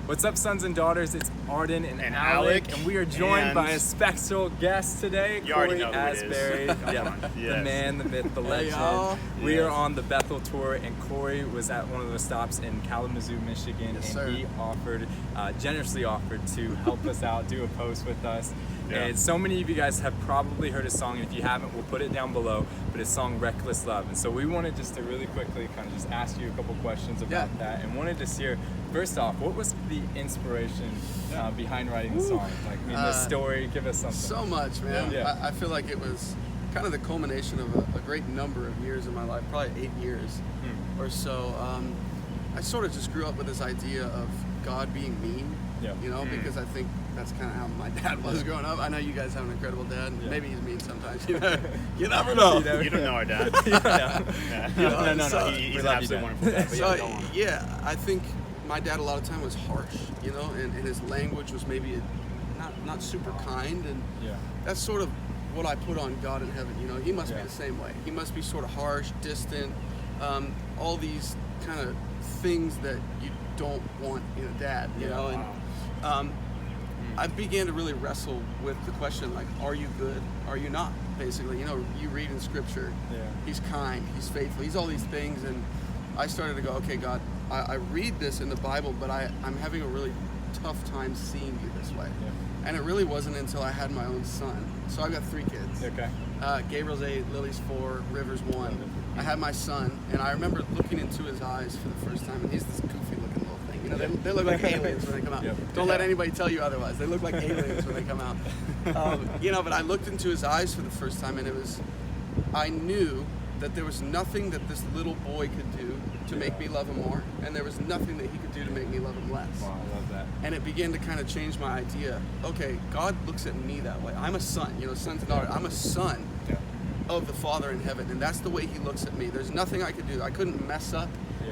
What's up, sons and daughters? It's Arden and Alec, and we are joined by a special guest today, Cory Asbury. The man, the myth, the legend. We are on the Bethel tour, and Cory was at one of the stops in Kalamazoo, Michigan, he offered, generously offered to help us out, do a post with us. And so many of you guys have probably heard his song, and if you haven't, we'll put it down below, but his song Reckless Love. And so we wanted just to really quickly kind of just ask you a couple questions about that, and wanted to hear, first off, what was the inspiration behind writing the song? Like, the story, give us something. So much, man. I feel like it was kind of the culmination of a great number of years in my life, probably 8 years or so. I sort of just grew up with this idea of God being mean, you know, because I think that's kind of how my dad was growing up. I know you guys have an incredible dad. Maybe he's mean sometimes. You know? You never know. You don't know our dad. No. He's absolutely wonderful dad. So, I think my dad a lot of time was harsh, you know, and his language was maybe not super kind, and that's sort of what I put on God in heaven. You know, he must be the same way. He must be sort of harsh, distant, all these kind of things that you don't want in a dad, you know. And I began to really wrestle with the question, like, are you good? Are you not? Basically, you know, you read in Scripture, he's kind, he's faithful, he's all these things, and I started to go, okay, God, I read this in the Bible, but I'm having a really tough time seeing you this way. And it really wasn't until I had my own son. So I've got 3 kids. Gabriel's 8, Lily's 4, River's 1. I had my son, and I remember looking into his eyes for the first time, and he's this goofy looking little thing. You know, they look like aliens when they come out. Don't let anybody tell you otherwise. They look like aliens when they come out. You know, but I looked into his eyes for the first time, and I knew that there was nothing that this little boy could do to make me love him more, and there was nothing that he could do to make me love him less. Wow, I love that. And it began to kind of change my idea. Okay, God looks at me that way. I'm a son, you know, sons and daughters. I'm a son of the Father in heaven, and that's the way he looks at me. There's nothing I could do. I couldn't mess up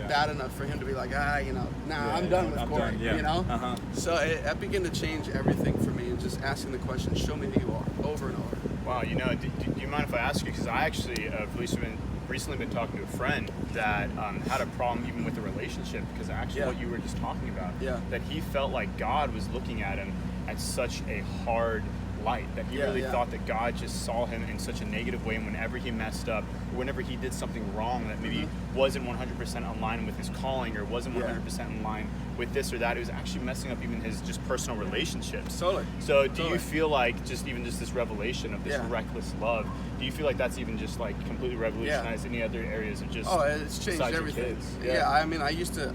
bad enough for him to be like, you know, I'm done with Cory, you know? So that began to change everything for me, and just asking the question, show me who you are, over and over. Wow, you know, do you mind if I ask you? Because I actually have recently been talking to a friend that had a problem even with the relationship, because actually what you were just talking about, that he felt like God was looking at him at such a hard light, that he really thought that God just saw him in such a negative way, and whenever he messed up, or whenever he did something wrong that maybe wasn't 100% in line with his calling, or wasn't 100% in line with this or that, it was actually messing up even his just personal relationships. So do you feel like just this revelation of this reckless love, do you feel like that's even just like completely revolutionized any other areas of just it's changed everything. I mean, I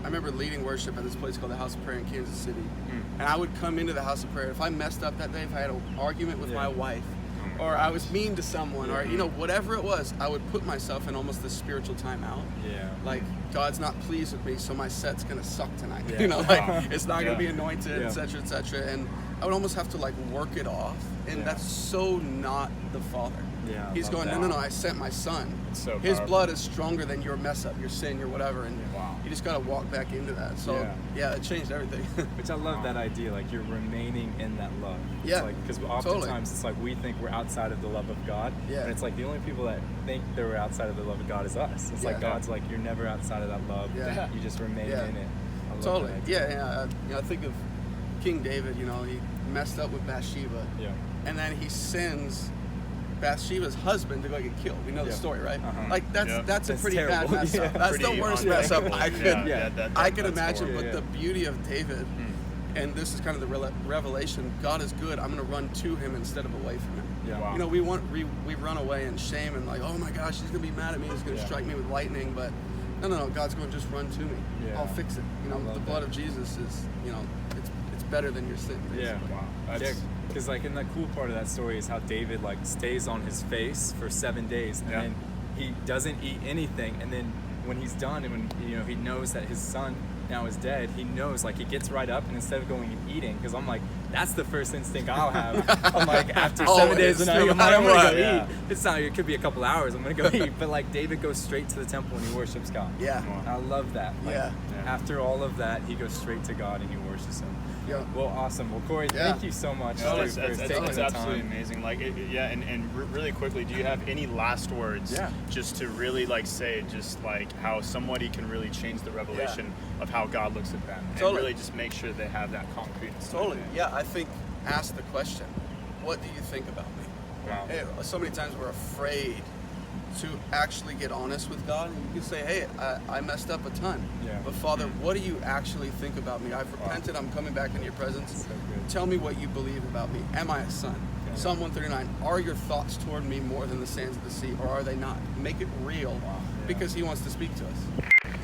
remember leading worship at this place called the House of Prayer in Kansas City, and I would come into the House of Prayer. If I messed up that day, if I had an argument with my wife, or I was mean to someone, or you know, whatever it was, I would put myself in almost this spiritual timeout. Like, God's not pleased with me, so my set's gonna suck tonight. You know, like it's not gonna be anointed, etc., etc. And I would almost have to like work it off, and that's so not the Father. He's going, no, I sent my son. So his blood is stronger than your mess up, your sin, your whatever, and you just got to walk back into that. So it changed everything. Which I love that idea, like you're remaining in that love. Because oftentimes it's like we think we're outside of the love of God, and it's like the only people that think they're outside of the love of God is us. It's like God's like, you're never outside of that love. You just remain in it. I love that idea. You know, I think of King David. You know, he messed up with Bathsheba, and then he sends Bathsheba's husband to go get killed. We know the story, right? Like that's a pretty bad mess up. That's the worst mess up I could imagine. But the beauty of David, and this is kind of the revelation: God is good. I'm going to run to him instead of away from him. You know, we run away in shame and like, oh my gosh, he's going to be mad at me. He's going to strike me with lightning. But no, God's going to just run to me. I'll fix it. You know, the blood of Jesus is, you know, it's better than your sin. Basically. Because like, in the cool part of that story is how David like stays on his face for 7 days, and then he doesn't eat anything, and then when he's done, and when you know he knows that his son now is dead, he knows, like, he gets right up, and instead of going and eating, because I'm like, that's the first instinct I'll have. I'm like, after 7 days of not eating, I'm gonna go eat. It's not, it could be a couple hours, I'm gonna go eat. But like, David goes straight to the temple and he worships God. I love that. Like, after all of that, he goes straight to God and he worships him. Well, awesome. Well, Cory, thank you so much for taking the time. It's absolutely amazing. Like, and really quickly, do you have any last words just to really like say just like how somebody can really change the revelation of how God looks at them. And really just make sure they have that concrete. Totally. Yeah, I think ask the question, what do you think about me? Wow. Hey, so many times we're afraid to actually get honest with God. And you can say, hey, I messed up a ton. Yeah. But Father, what do you actually think about me? I've repented. I'm coming back in your presence. Tell me what you believe about me. Am I a son? Yeah. Psalm 139, are your thoughts toward me more than the sands of the sea, or are they not? Make it real, because he wants to speak to us.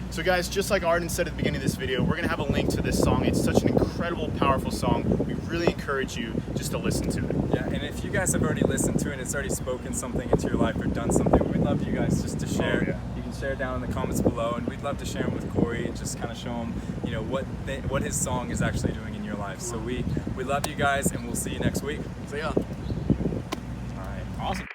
So guys, just like Arden said at the beginning of this video, we're going to have a link to this song. It's such an incredible, powerful song. We really encourage you just to listen to it. Yeah, and if you guys have already listened to it and it's already spoken something into your life or done something, we'd love you guys just to share. Oh, yeah. You can share down in the comments below, and we'd love to share them with Cory and just kind of show him, you know, what his song is actually doing in your life. So we love you guys, and we'll see you next week. See ya. All right. Awesome.